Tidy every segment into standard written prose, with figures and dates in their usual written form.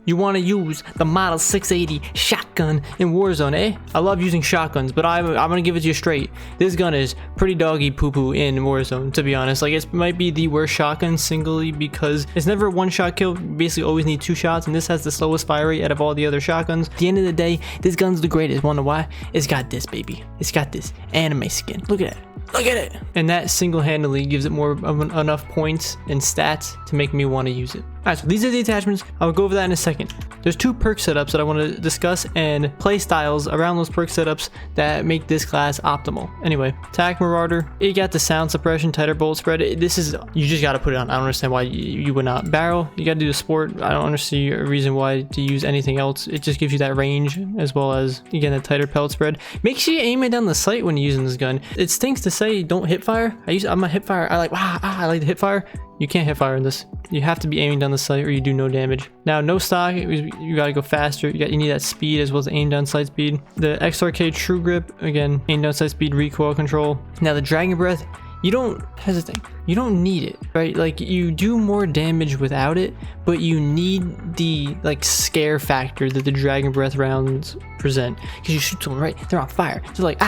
you want to use the Model 680 shotgun in Warzone, eh? I love using shotguns, but I'm gonna give it to you straight. This gun is pretty doggy poo-poo in Warzone, to be honest. Like, it might be the worst shotgun singly because it's never a one-shot kill. You basically always need 2 shots, and this has the slowest fire rate out of all the other shotguns. At the end of the day, this gun's the greatest. Wanna know why? It's got this, baby. It's got this anime skin. Look at it. Look at it. And that single-handedly gives it more of enough points and stats to make me want to use it. Alright, so these are the attachments. I'll go over that in a second. There's 2 perk setups that I want to discuss and play styles around those perk setups that make this class optimal. Anyway, Attack Marauder, it got the sound suppression, tighter bolt spread. This is, you just got to put it on. I don't understand why you would not. Barrel, you got to do the sport. I don't understand a reason why to use anything else. It just gives you that range as well as, again, the tighter pellet spread. Make sure you aim it down the sight when you're using this gun. It stinks to say don't hip fire. I'm a hip fire. I like to hip fire. You can't hip fire in this. You have to be aiming down the sight or you do no damage. Now, no stock, you gotta go faster. You need that speed as well as aim down sight speed. The XRK True Grip, again, aim down sight speed, recoil control. Now the Dragon Breath, you don't, here's the thing, you don't need it, right? Like, you do more damage without it, but you need the like scare factor that the Dragon Breath rounds present, because you shoot someone, right, they're on fire, they're like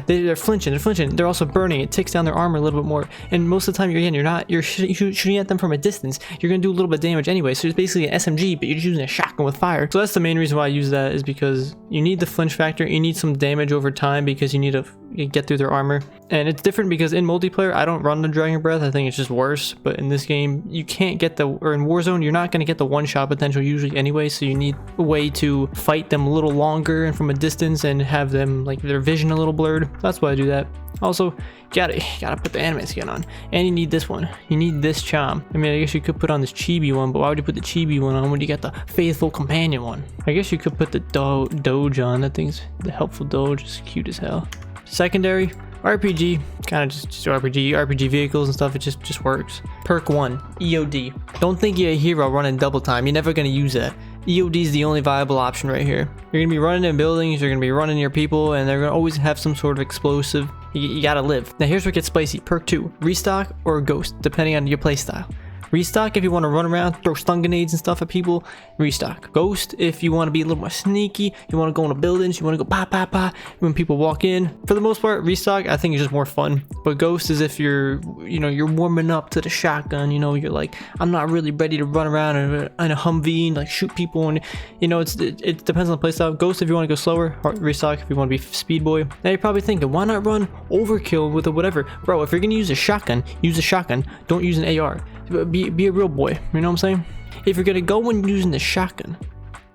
they're flinching, they're also burning. It ticks down their armor a little bit more, and most of the time you're shooting at them from a distance. You're gonna do a little bit of damage anyway, so it's basically an SMG, but you're just using a shotgun with fire. So that's the main reason why I use that, is because you need the flinch factor, you need some damage over time because you need to get through their armor. And it's different because in multiplayer I don't run the Dragon Breath, I think it's just worse, but in this game you can't get or in Warzone you're not going to get the one-shot potential usually anyway, so you need a way to fight them a little longer and from a distance and have them, like, their vision a little blurred. That's why I do that. Also, gotta put the anime skin on, and you need this one. You need this charm. I mean, I guess you could put on this chibi one, but why would you put the chibi one on when you got the faithful companion one? I guess you could put the doge on. That thing's the helpful doge. It's cute as hell. Secondary RPG, kind of just RPG vehicles and stuff. It just works. Perk 1, EOD. Don't think you're a hero running double time. You're never gonna use that. EOD is the only viable option right here. You're gonna be running in buildings, you're gonna be running your people, and they're gonna always have some sort of explosive. You gotta live. Now here's where it gets spicy. Perk 2, Restock or Ghost, depending on your playstyle. Restock if you want to run around, throw stun grenades and stuff at people. Restock. Ghost if you want to be a little more sneaky, you want to go into buildings, you want to go pa when people walk in. For the most part, Restock I think is just more fun. But Ghost is if you're warming up to the shotgun. You're like, I'm not really ready to run around in a Humvee and like shoot people, and it depends on the playstyle. Ghost if you want to go slower. Restock if you want to be speed boy. Now you're probably thinking, why not run overkill with a whatever, bro? If you're gonna use a shotgun, use a shotgun. Don't use an AR. Be a real boy, you know what I'm saying? If you're gonna go in using the shotgun,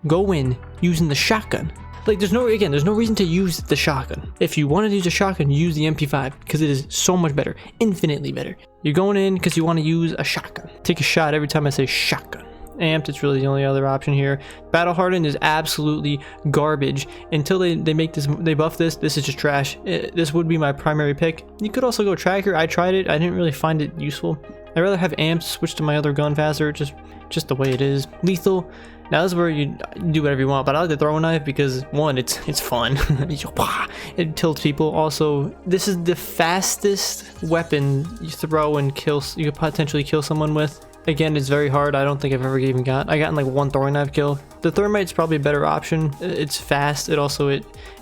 go in using the shotgun. Like, there's no reason to use the shotgun. If you want to use a shotgun, use the MP5 because it is so much better, infinitely better. You're going in because you want to use a shotgun. Take a shot every time I say shotgun. Amped, it's really the only other option here. Battle hardened is absolutely garbage until they buff this. This is just trash. This would be my primary pick. You could also go tracker. I tried it. I didn't really find it useful. I'd rather have amps switch to my other gun faster, just the way it is. Lethal, now this is where you do whatever you want, but I like the throwing knife because, one, it's fun. It tilts people. Also, this is the fastest weapon you throw and you could potentially kill someone with. Again, it's very hard. I don't think I've ever even I gotten like 1 throwing knife kill. The thermite's probably a better option. It's fast. It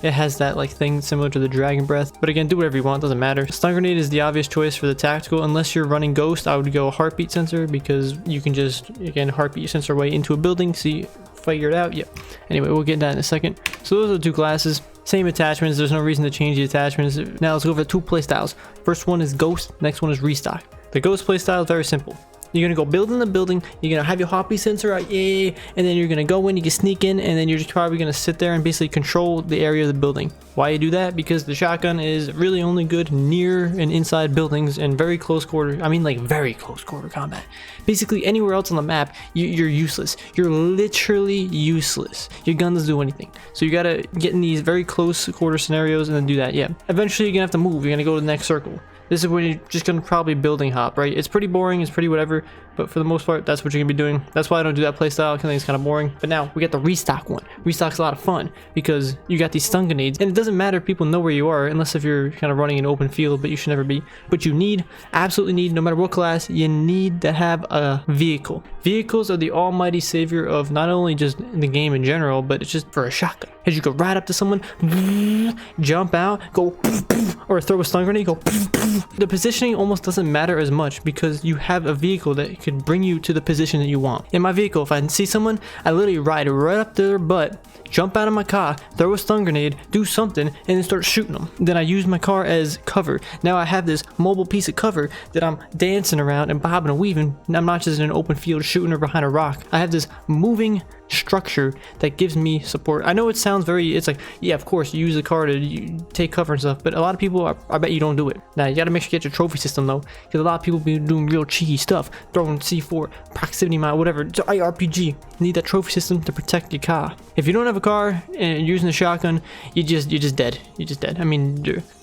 has that like thing similar to the Dragon Breath. But again, do whatever you want. Doesn't matter. Stun grenade is the obvious choice for the tactical. Unless you're running Ghost, I would go heartbeat sensor because you can just, again, heartbeat sensor way into a building. See, figure it out. Yep. Anyway, we'll get that in a second. So those are the 2 classes. Same attachments. There's no reason to change the attachments. Now let's go over the 2 playstyles. First one is Ghost. Next one is Restock. The Ghost playstyle is very simple. You're gonna go build in the building, you're gonna have your heartbeat sensor out, and then you're gonna go in, you can sneak in, and then you're just probably gonna sit there and basically control the area of the building. Why you do that? Because the shotgun is really only good near and inside buildings and very close quarter, very close quarter combat. Basically anywhere else on the map, you're useless. You're literally useless. Your gun doesn't do anything. So you gotta get in these very close quarter scenarios and then do that, yeah. Eventually you're gonna have to move, you're gonna go to the next circle. This is when you're just gonna probably building hop, right? It's pretty boring, it's pretty whatever, but for the most part, that's what you're gonna be doing. That's why I don't do that playstyle, because I think it's kind of boring. But now we get the restock one. Restock's a lot of fun because you got these stun grenades, and it doesn't matter if people know where you are, unless if you're kind of running an open field, but you should never be. But you need, absolutely need, no matter what class, you need to have a vehicle. Vehicles are the almighty savior of not only just the game in general, but it's just for a shotgun. As you go right up to someone, jump out, go, or throw a stun grenade, go. The positioning almost doesn't matter as much because you have a vehicle that can bring you to the position that you want. In my vehicle, if I see someone, I literally ride right up to their butt, jump out of my car, throw a stun grenade, do something, and then start shooting them. Then I use my car as cover. Now I have this mobile piece of cover that I'm dancing around and bobbing and weaving. I'm not just in an open field shooting her behind a rock. I have this moving structure that gives me support. I know it sounds very, it's like, yeah, of course you use the car to take cover and stuff, but a lot of people, I bet you don't do it. Now you gotta make sure you get your trophy system though, because a lot of people be doing real cheeky stuff, throwing C4, proximity mine, whatever. It's IRPG. You need that trophy system to protect your car. If you don't have a car and you're using a shotgun, you're just dead. You're just dead. I mean,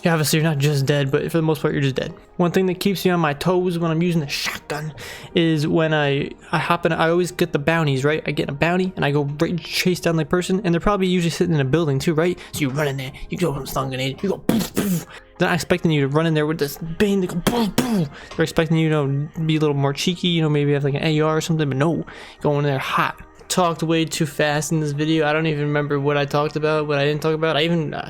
obviously you're not just dead, but for the most part you're just dead. One thing that keeps me on my toes when I'm using the shotgun is when I hop in. I always get the bounties, right? I get a bounty and I go right chase down the person, and they're probably usually sitting in a building too, right? So you run in there, you go from stun grenade, you go poof, poof. They're not expecting you to run in there with this bang, they go poof, poof. They're expecting you to be a little more cheeky, you know, maybe have like an AR or something, but no, go in there hot. Talked way too fast in this video. I don't even remember what I talked about, what I didn't talk about.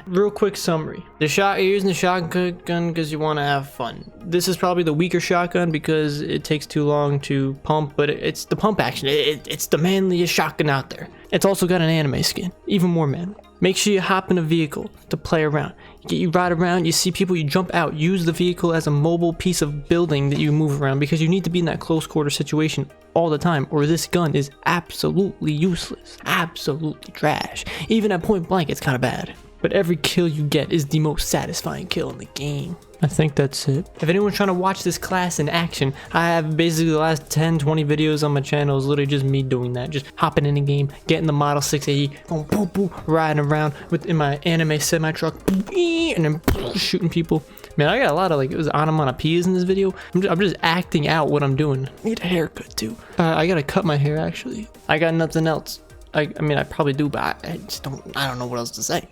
Real quick summary. You're using the shotgun because you want to have fun. This is probably the weaker shotgun because it takes too long to pump, but it's the pump action. It's the manliest shotgun out there. It's also got an anime skin, even more manly. Make sure you hop in a vehicle to play around. You ride around, you see people, you jump out. Use the vehicle as a mobile piece of building that you move around because you need to be in that close quarter situation all the time, or this gun is absolutely useless. Absolutely trash. Even at point blank, it's kind of bad. But every kill you get is the most satisfying kill in the game. I think that's it. If anyone's trying to watch this class in action, I have basically the last 10-20 videos on my channel is literally just me doing that. Just hopping in the game, getting the Model 680, going boop, boop, riding around in my anime semi-truck, and then shooting people. Man, I got a lot of like, it was onomatopoeias in this video. I'm just acting out what I'm doing. I need a haircut too. I gotta cut my hair actually. I got nothing else. I mean, I probably do, but I don't know what else to say.